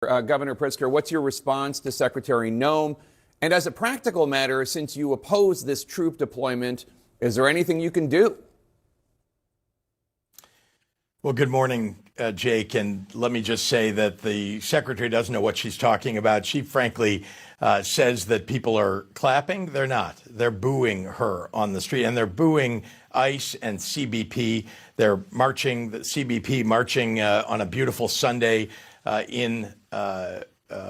Governor Pritzker, what's your response to Secretary Noem? And as a practical matter, since you oppose this troop deployment, is there anything you can do? Well, good morning, Jake. And let me just say that the secretary doesn't know what she's talking about. She frankly says that people are clapping. They're not. They're booing her on the street, and they're booing ICE and CBP. They're marching, the CBP marching on a beautiful Sunday in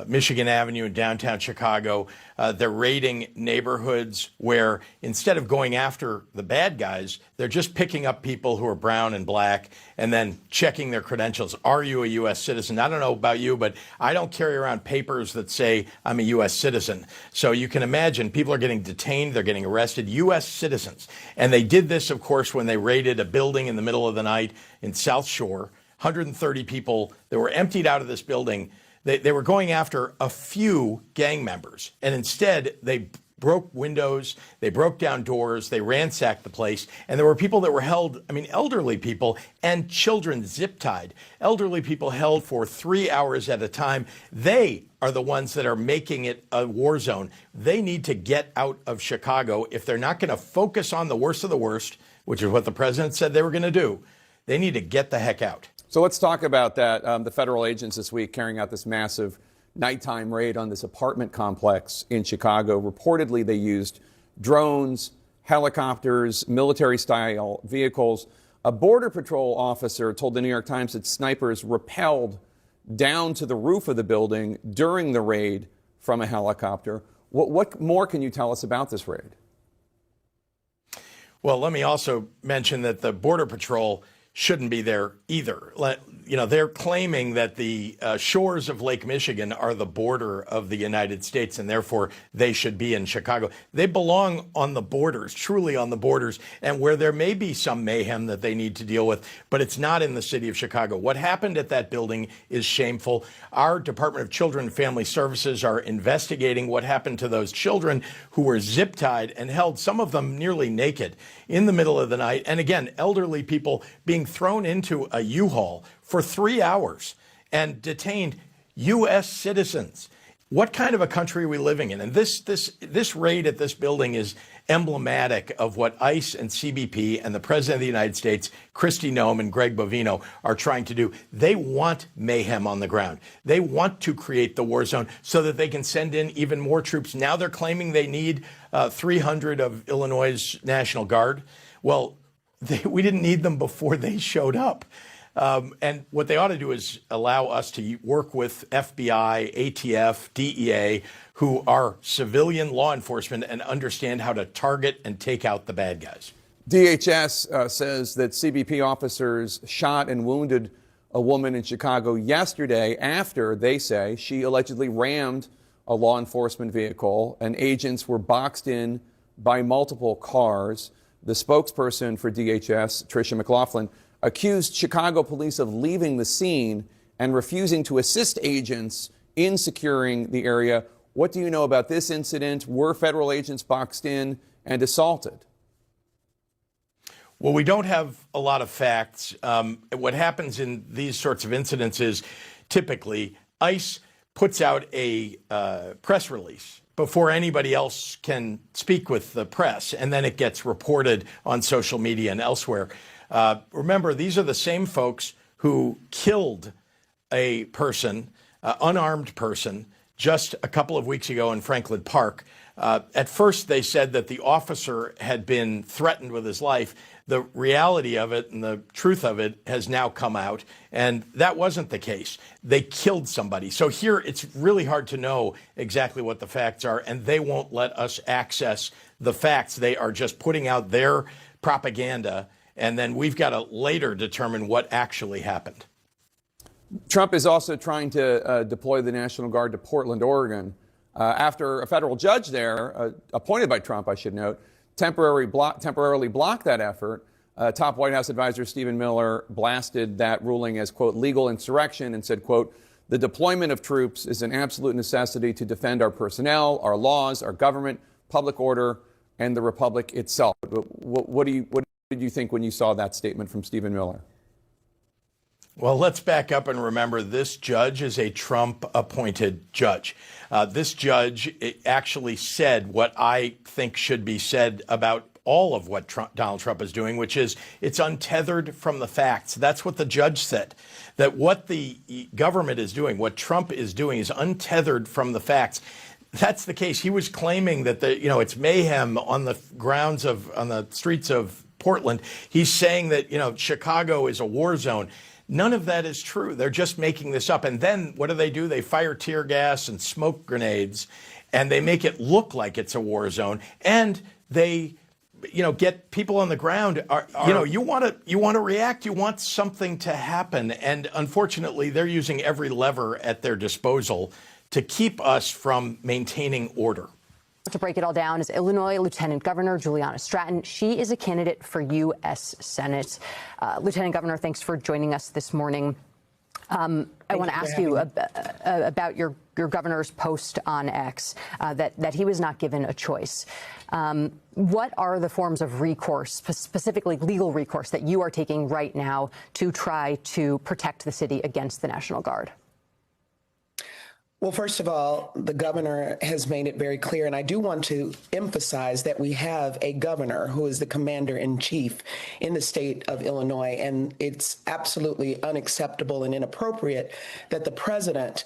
Michigan Avenue in downtown Chicago. They're raiding neighborhoods where instead of going after the bad guys, they're just picking up people who are brown and black and then checking their credentials. Are you a U.S. citizen? I don't know about you, but I don't carry around papers that say I'm a U.S. citizen. So you can imagine people are getting detained. They're getting arrested, U.S. citizens. And they did this, of course, when they raided a building in the middle of the night in South Shore. 130 people that were emptied out of this building. They were going after a few gang members, and instead they broke windows, they broke down doors, they ransacked the place, and there were people that were held, elderly people and children zip-tied. Elderly people held for 3 hours at a time. They are the ones that are making it a war zone. They need to get out of Chicago. If they're not going to focus on the worst of the worst, which is what the president said they were going to do, they need to get the heck out. So let's talk about that. The federal agents this week carrying out this massive nighttime raid on this apartment complex in Chicago. Reportedly, they used drones, helicopters, military-style vehicles. A Border Patrol officer told the New York Times that snipers rappelled down to the roof of the building during the raid from a helicopter. What more can you tell us about this raid? Well, let me also mention that the Border Patrol shouldn't be there either. They're claiming that the shores of Lake Michigan are the border of the United States, and therefore they should be in Chicago. They belong on the borders, truly on the borders, and where there may be some mayhem that they need to deal with, but it's not in the city of Chicago. What happened at that building is shameful. Our Department of Children and Family Services are investigating what happened to those children who were zip-tied and held, some of them nearly naked, in the middle of the night. And again, elderly people being thrown into a U-Haul for 3 hours and detained U.S. citizens. What kind of a country are we living in? And this raid at this building is emblematic of what ICE and CBP and the President of the United States, Kristi Noem and Greg Bovino, are trying to do. They want mayhem on the ground. They want to create the war zone so that they can send in even more troops. Now they're claiming they need 300 of Illinois' National Guard. Well, we didn't need them before they showed up. And what they ought to do is allow us to work with FBI, ATF, DEA, who are civilian law enforcement and understand how to target and take out the bad guys. DHS says that CBP officers shot and wounded a woman in Chicago yesterday after, they say, she allegedly rammed a law enforcement vehicle, and agents were boxed in by multiple cars. The spokesperson for DHS, Tricia McLaughlin, accused Chicago police of leaving the scene and refusing to assist agents in securing the area. What do you know about this incident? Were federal agents boxed in and assaulted? Well, we don't have a lot of facts. What happens in these sorts of incidents is typically ICE puts out a press release before anybody else can speak with the press, and then it gets reported on social media and elsewhere. Remember, these are the same folks who killed a person, unarmed person, just a couple of weeks ago in Franklin Park. At first, they said that the officer had been threatened with his life. The reality of it and the truth of it has now come out, and that wasn't the case. They killed somebody. So here, it's really hard to know exactly what the facts are, and they won't let us access the facts. They are just putting out their propaganda, and then we've got to later determine what actually happened. Trump is also trying to deploy the National Guard to Portland, Oregon, after a federal judge there, appointed by Trump, I should note, temporarily blocked that effort. Top White House advisor Stephen Miller blasted that ruling as, quote, legal insurrection and said, quote, the deployment of troops is an absolute necessity to defend our personnel, our laws, our government, public order, and the republic itself. What did you think when you saw that statement from Stephen Miller? Well, let's back up and remember this judge is a Trump-appointed judge. This judge actually said what I think should be said about all of what Donald Trump is doing, which is it's untethered from the facts. That's what the judge said, that what the government is doing, what Trump is doing is untethered from the facts. That's the case. He was claiming that it's mayhem on the on the streets of Portland. He's saying that, Chicago is a war zone. None of that is true. They're just making this up. And then what do? They fire tear gas and smoke grenades, and they make it look like it's a war zone. And they, get people on the ground. You want to react. You want something to happen. And unfortunately, they're using every lever at their disposal to keep us from maintaining order. To break it all down is Illinois Lieutenant Governor Juliana Stratton. She is a candidate for U.S. Senate. Lieutenant Governor, thanks for joining us this morning. I want to ask you about your governor's post on X, that he was not given a choice. What are the forms of recourse, specifically legal recourse, that you are taking right now to try to protect the city against the National Guard? Well, first of all, the governor has made it very clear, and I do want to emphasize that we have a governor who is the commander-in-chief in the state of Illinois, and it's absolutely unacceptable and inappropriate that the president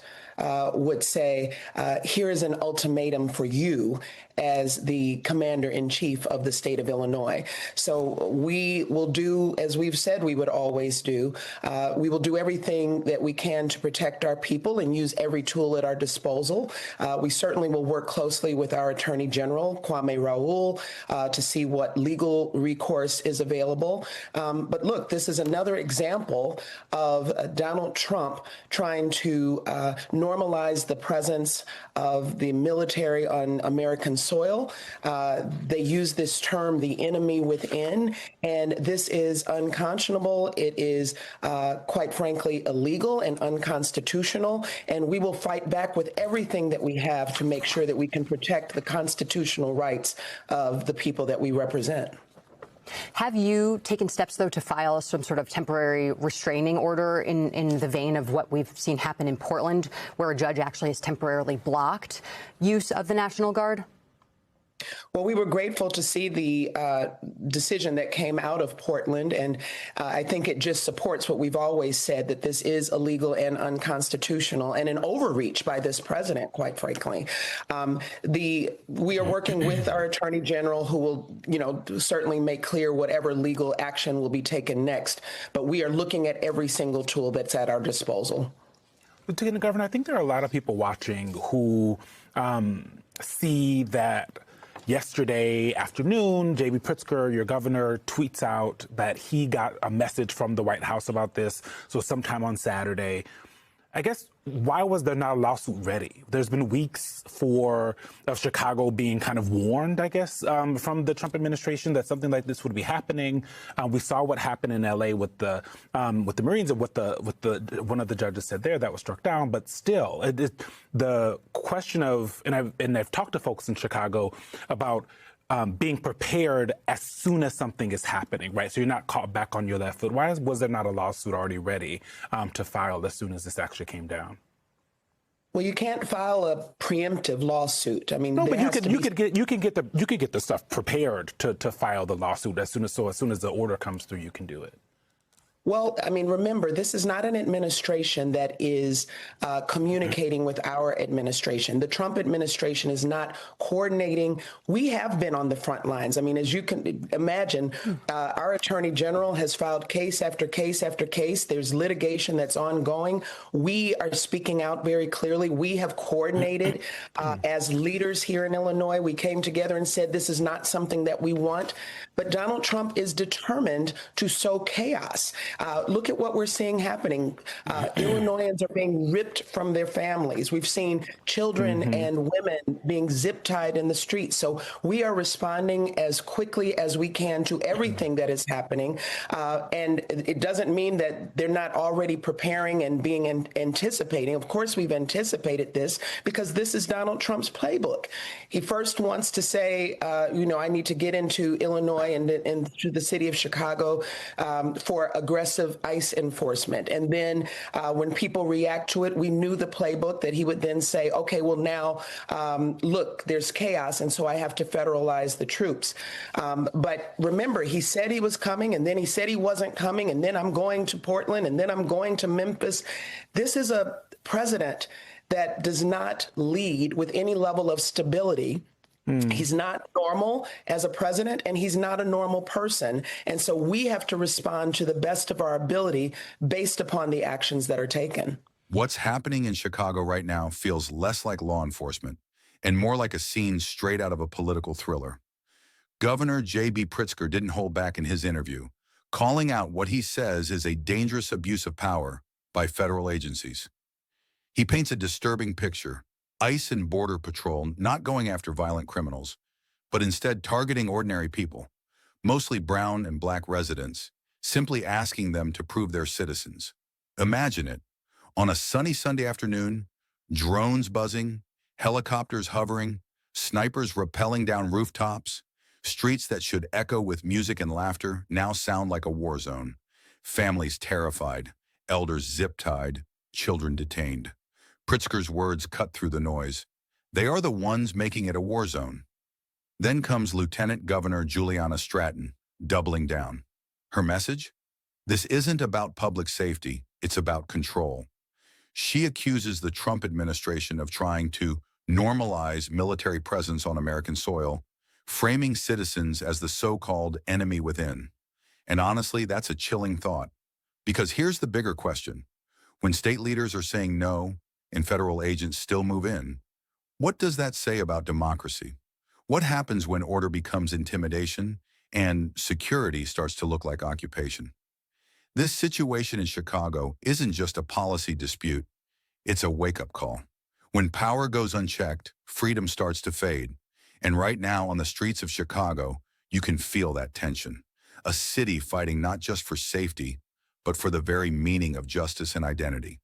would say, here is an ultimatum for you as the commander-in-chief of the state of Illinois. So we will do, as we've said we would always do, we will do everything that we can to protect our people and use every tool at our disposal. We certainly will work closely with our Attorney General, Kwame Raoul, to see what legal recourse is available. But look, this is another example of Donald Trump trying to normalize the presence of the military on American soil. They use this term, the enemy within, and this is unconscionable. It is, quite frankly, illegal and unconstitutional, and we will fight back with everything that we have to make sure that we can protect the constitutional rights of the people that we represent. Have you taken steps, though, to file some sort of temporary restraining order in the vein of what we've seen happen in Portland, where a judge actually has temporarily blocked use of the National Guard? Well, we were grateful to see the decision that came out of Portland, and I think it just supports what we've always said, that this is illegal and unconstitutional and an overreach by this president, quite frankly. We are working with our Attorney General, who will, certainly make clear whatever legal action will be taken next, but we are looking at every single tool that's at our disposal. Lieutenant Governor, I think there are a lot of people watching who see that yesterday afternoon, JB Pritzker, your governor, tweets out that he got a message from the White House about this. So sometime on Saturday, I guess, why was there not a lawsuit ready? There's been weeks of Chicago being kind of warned, I guess, from the Trump administration that something like this would be happening. We saw what happened in LA with the Marines and what one of the judges said there that was struck down. But still, the question of, and I've talked to folks in Chicago about being prepared as soon as something is happening, right? So you're not caught back on your left foot. Why was there not a lawsuit already ready to file as soon as this actually came down? Well, you can't file a preemptive lawsuit. I mean, no, but you can get the stuff prepared to file the lawsuit as soon as the order comes through, you can do it. Well, I mean, remember, this is not an administration that is communicating with our administration. The Trump administration is not coordinating. We have been on the front lines. I mean, as you can imagine, our Attorney General has filed case after case after case. There's litigation that's ongoing. We are speaking out very clearly. We have coordinated as leaders here in Illinois. We came together and said this is not something that we want. But Donald Trump is determined to sow chaos. Look at what we're seeing happening. Illinoisans are being ripped from their families. We've seen children and women being zip-tied in the streets. So we are responding as quickly as we can to everything that is happening. And it doesn't mean that they're not already preparing and being anticipating. Of course, we've anticipated this because this is Donald Trump's playbook. He first wants to say, I need to get into Illinois and to the city of Chicago for aggressive aggressive ICE enforcement. And then when people react to it, we knew the playbook that he would then say, okay, well now, look, there's chaos, and so I have to federalize the troops. But remember, he said he was coming, and then he said he wasn't coming, and then I'm going to Portland, and then I'm going to Memphis. This is a president that does not lead with any level of stability. He's not normal as a president, and he's not a normal person. And so we have to respond to the best of our ability based upon the actions that are taken. What's happening in Chicago right now feels less like law enforcement and more like a scene straight out of a political thriller. Governor JB Pritzker didn't hold back in his interview, calling out what he says is a dangerous abuse of power by federal agencies. He paints a disturbing picture. ICE and Border Patrol not going after violent criminals, but instead targeting ordinary people, mostly brown and black residents, simply asking them to prove they're citizens. Imagine it. On a sunny Sunday afternoon, drones buzzing, helicopters hovering, snipers rappelling down rooftops, streets that should echo with music and laughter now sound like a war zone. Families terrified, elders zip-tied, children detained. Pritzker's words cut through the noise. They are the ones making it a war zone. Then comes Lieutenant Governor Juliana Stratton, doubling down. Her message? This isn't about public safety, it's about control. She accuses the Trump administration of trying to normalize military presence on American soil, framing citizens as the so-called enemy within. And honestly, that's a chilling thought. Because here's the bigger question. When state leaders are saying no, and federal agents still move in, what does that say about democracy? What happens when order becomes intimidation and security starts to look like occupation? This situation in Chicago isn't just a policy dispute, it's a wake-up call. When power goes unchecked, freedom starts to fade. And right now on the streets of Chicago, you can feel that tension. A city fighting not just for safety, but for the very meaning of justice and identity.